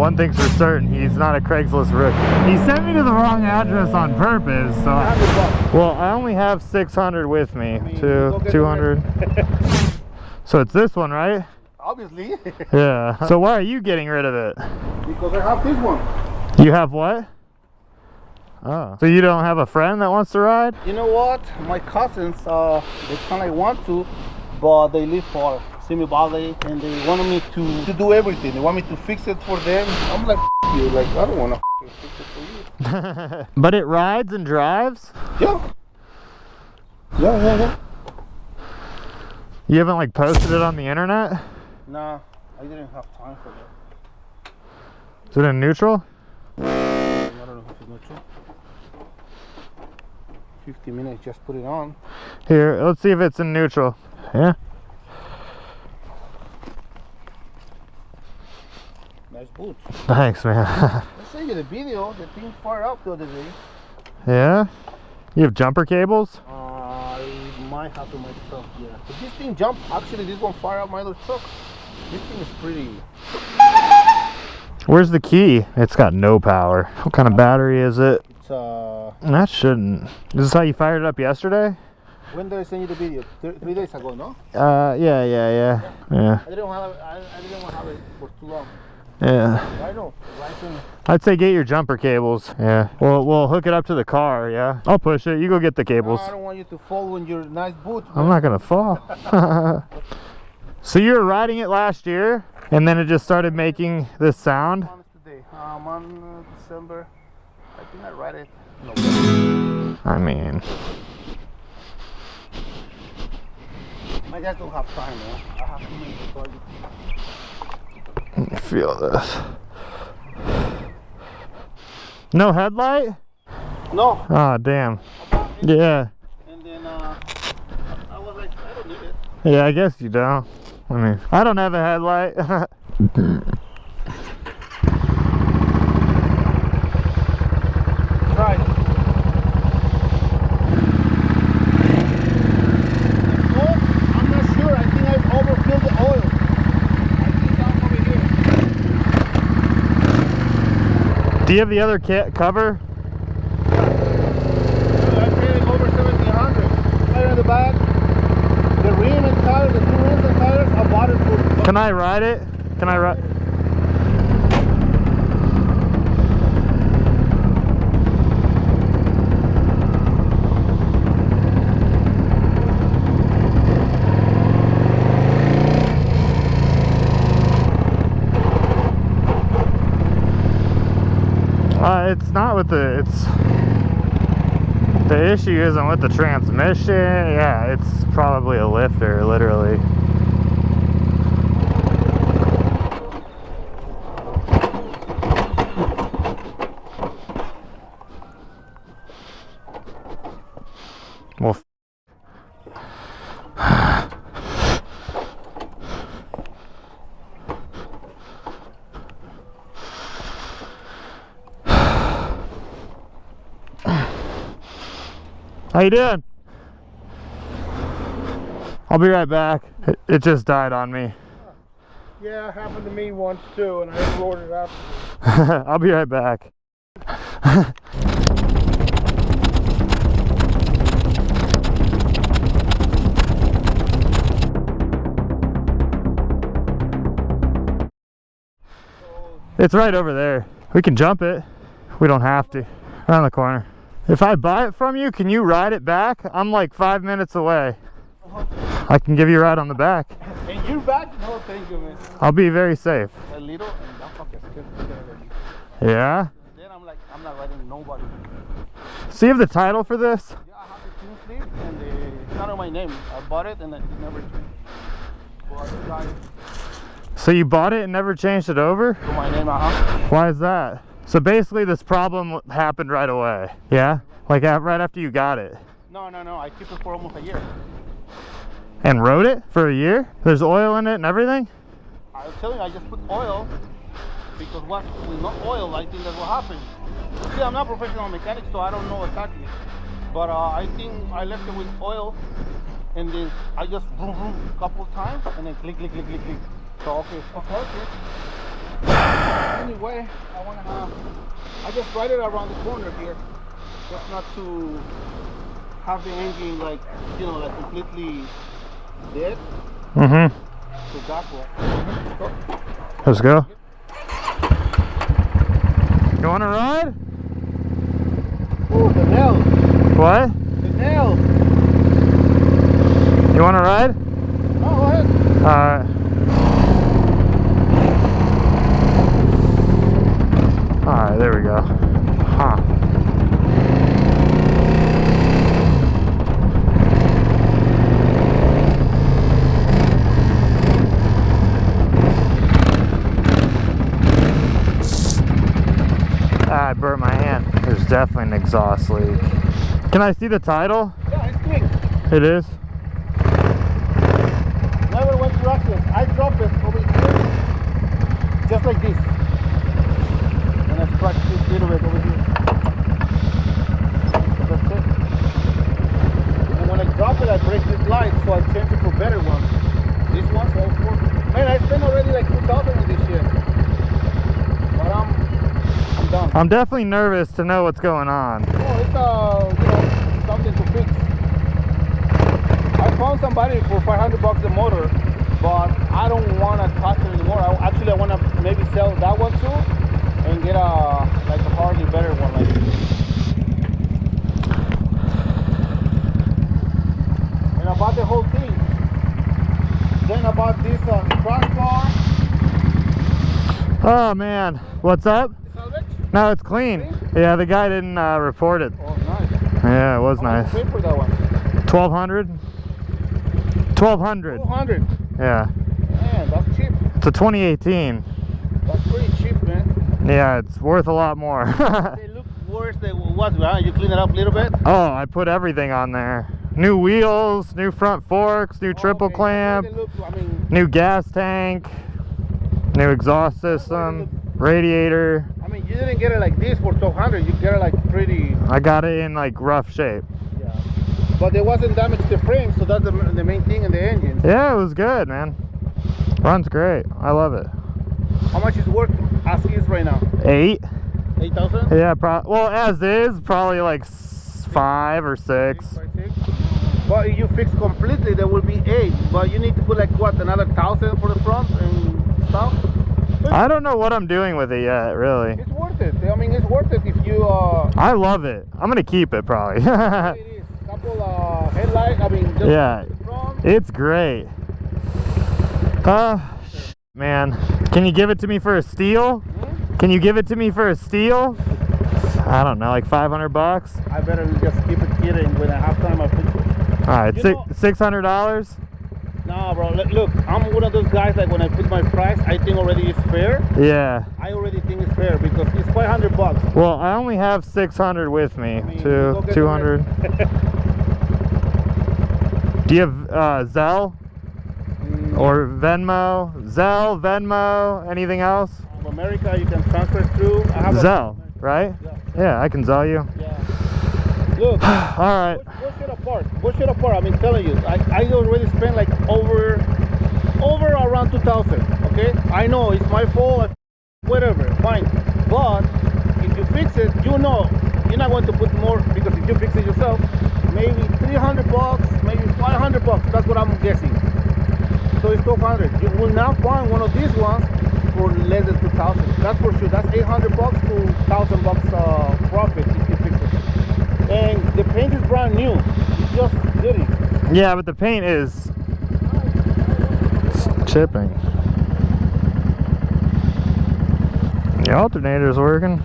one thing's for certain, he's not a Craigslist rookie. He sent me to the wrong address on purpose, so... Well, I only have 600 with me. 200. So it's this one, right? Obviously. Yeah. So why are you getting rid of it? Because I have this one. You have what? Oh. So you don't have a friend that wants to ride? You know what? My cousins, they kind of want to, but they live far. Valley, and they wanted me to do everything. They want me to fix it for them. I'm like, you, like, I don't want to fix it for you. But it rides and drives? Yeah. Yeah. You haven't like posted it on the internet? Nah, I didn't have time for that. Is it in neutral? I don't know if it's neutral. 50 minutes, just put it on. Here, let's see if it's in neutral. Yeah. Nice boots. Thanks, man. I sent you the video. The thing fired up the other day. Yeah? You have jumper cables? I might have to myself, yeah. But this thing jumps. Actually, this one fired up my other truck. This thing is pretty. Where's the key? It's got no power. What kind of battery is it? It's That shouldn't. Is this how you fired it up yesterday? When did I send you the video? 3 days ago, no? Yeah. I didn't want to have it for too long. Yeah. I know. I'd say get your jumper cables. Yeah. We'll hook it up to the car, yeah? I'll push it. You go get the cables. No, I don't want you to fall when you're nice boot. I'm not gonna fall. So you were riding it last year, and then it just started making this sound? On December. I think I ride it. No. I mean... I just don't have time, man. I have to make the target. Let me feel this. No headlight? No. Oh, damn. Yeah. And then I was like, I don't need it. Yeah, I guess you don't. I mean, I don't have a headlight. Right. Oh, I'm not sure. I think I've overfilled the oil. I think it's out over here. Do you have the other cover? I paid over 1,700. Right in the back. The rim and tires, the 2 rims and tires, I bought it for... Can I ride it? Can I ride? It's not with the issue isn't with the transmission. Yeah, it's probably a lifter, literally. Well, how you doing? I'll be right back. It just died on me. Yeah, it happened to me once too, and I rolled it up. I'll be right back. It's right over there. We can jump it. We don't have to. Around the corner. If I buy it from you, can you ride it back? I'm like 5 minutes away. I can give you a ride on the back. And you're back? No, thank you, man. I'll be very safe. A little, and that fucking scared the shit out of me. Yeah? Then I'm like, I'm not riding nobody. So you have the title for this? Yeah, I have the team sleeve, and it's not on my name. I bought it, and it never changed. Well, I got it. So you bought it and never changed it over? To my name, Why is that? So basically this problem happened right away, yeah? Like right after you got it? No, I keep it for almost a year. And rode it for a year? There's oil in it and everything? I'll tell you, I just put oil, because with no oil, I think that's what happened. See, I'm not a professional mechanic, so I don't know exactly. But I think I left it with oil, and then I just vroom vroom a couple times, and then click. So okay. anyway, I just ride it around the corner here, just not to have the engine like, you know, like completely dead. Mm-hmm. So that's what. Let's go. You want to ride? Ooh, the nail. What? The nail. You want to ride? Oh, go ahead. Alright. Alright, there we go. Huh. I burnt my hand. There's definitely an exhaust leak. Can I see the title? Yeah, it's clean. It is? Never went to access. I dropped it over here, just like this. And I scratched this little bit over here. That's it. And when I drop it, I break this light, so I change it for better ones. This one's all for. Man, I spent already like 2,000 on this shit. But I'm done. I'm definitely nervous to know what's going on. Oh, it's you know, something to fix. I found somebody for $500 a motor, but I don't want to touch it anymore. I want to maybe sell that one too and get a like a hardly better one like this. And I bought the whole thing. Then I bought this crossbar. Oh man, what's up? Salvage? No, it's clean. Yeah, the guy didn't report it. Oh, nice. Yeah, it was How much nice. you paid for that one? 1,200. 1,200. 200. Yeah, Man, that's cheap. it's a 2018. That's pretty cheap, man. Yeah, it's worth a lot more. They look worse than what was, right? You clean it up a little bit? Oh, I put everything on there. New wheels, new front forks, new triple Okay. clamp, They look, I mean, new gas tank, new exhaust system, radiator. you didn't get it like this for 1,200. You get it like pretty. I got it in like rough shape. Yeah. But there wasn't damage to the frame, so that's the main thing in the engine. Yeah, it was good, man. Runs great. I love it. How much is worth as is right now? 8. 8,000? Yeah, well, as is, probably like 5 or 6. But if you fix completely, there will be 8. But you need to put like what, another 1,000 for the front and stuff? I don't know what I'm doing with it yet, really. It's worth it. I mean, it's worth it if you. I love it. I'm gonna keep it probably. It is. Couple headlight. I mean, just Yeah, the front. it's great. Man, can you give it to me for a steal? Hmm? Can you give it to me for a steal? I don't know, like $500. I better just keep it here, and when I have time, I'll fix it. All right, You know- $600. Nah, bro. Look, I'm one of those guys. Like when I put my price, I think already it's fair. Yeah. I already think it's fair because it's $500. Well, I only have 600 with me. I mean, you go get the 200. Do you have Zelle or Venmo? Zelle, Venmo, anything else? From America, you can transfer through. I have Zelle, right? Yeah. Yeah, I can Zelle you. Yeah. Look. All right. Bullshit apart. Bullshit apart. I mean, telling you, I already spent like over around 2,000. Okay. I know it's my fault. Whatever. Fine. But if you fix it, you know you're not going to put more because if you fix it yourself, maybe $300, maybe $500. That's what I'm guessing. So it's 1,200. You will not find one of these ones for less than 2,000. That's for sure. That's $800 to $1,000 profit if you fix it. And the paint is brand new. It's just dirty. Yeah, but the paint is chipping. The alternator's working.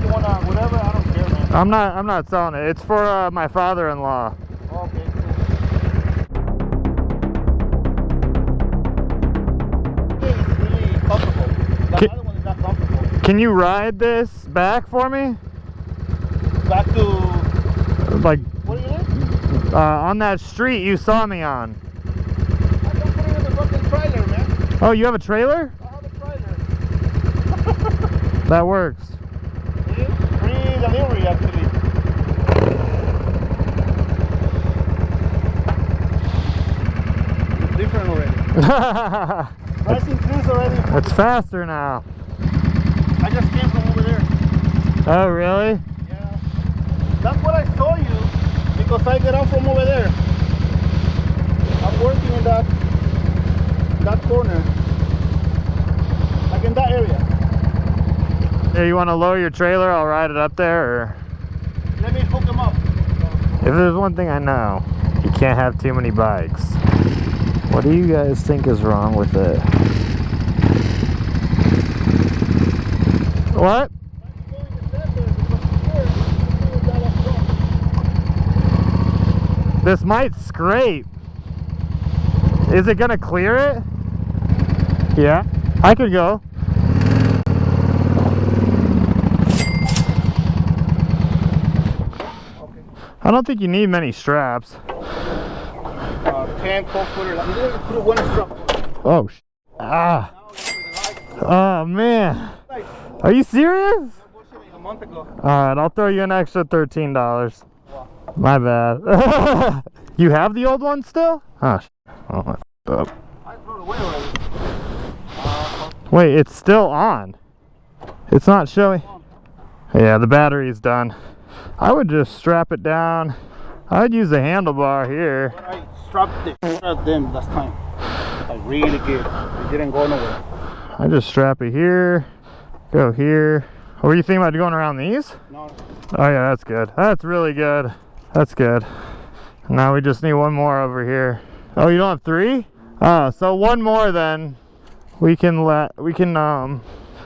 You wanna whatever? I don't care, man. I'm not selling it. It's for my father-in-law. Okay. It's really comfortable. The other one is not comfortable. Can you ride this back for me? Back to Like what do you need? on that street you saw me on. I don't put it in the fucking trailer, man. Oh, you have a trailer? I have a trailer. That works. It is free delivery actually. It's different already. Price increase already. It's faster now. I Oh, really? Yeah. That's what I saw you because I get out from over there. I'm working in that corner. Like in that area. Hey, you want to lower your trailer? I'll ride it up there, or... Let me hook him up. If there's one thing I know, you can't have too many bikes. What do you guys think is wrong with it? What? This might scrape. Is it gonna clear it? Yeah, I could go. I don't think you need many straps. 10, 12 footer. I'm going to put one strap. Oh, ah. Oh, man. Are you serious? A month ago. Alright, I'll throw you an extra $13. My bad. You have the old one still? Oh, oh, I f***ed up. I threw it away already. Wait, it's still on. It's not showing. Yeah, the battery's done. I would just strap it down. I would use the handlebar here. But I strapped them last time. Like really good. It didn't go nowhere. I just strap it here. Go here. What were you thinking about going around these? No. Oh yeah, that's good. That's really good. That's good. Now we just need one more over here. Oh, you don't have three? So one more then. I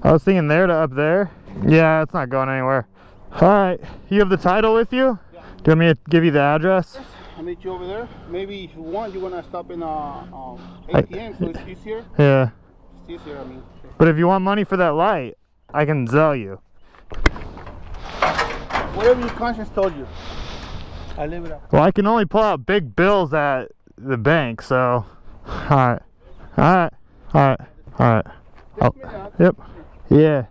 was thinking there to up there. Yeah, it's not going anywhere. Alright, you have the title with you? Yeah. Do you want me to give you the address? I'll meet you over there. Maybe if you want, you want to stop in ATM so it's easier. Yeah. It's easier, I mean. But if you want money for that light, I can sell you. Whatever your conscience told you. I live it up. Well, I can only pull out big bills at the bank, so... Alright. Alright. Alright. Alright. Oh, yep. Yeah.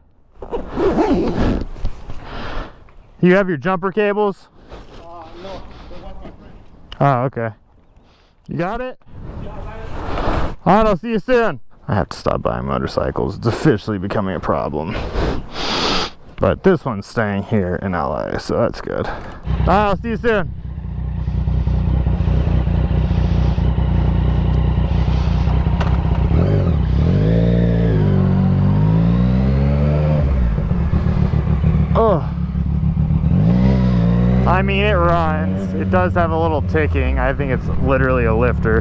You have your jumper cables? No. The one my friend. Oh, okay. You got it? Alright, I'll see you soon. I have to stop buying motorcycles. It's officially becoming a problem. But this one's staying here in LA, so that's good. Alright, I'll see you soon. Oh. I mean, it runs. It does have a little ticking. I think it's literally a lifter.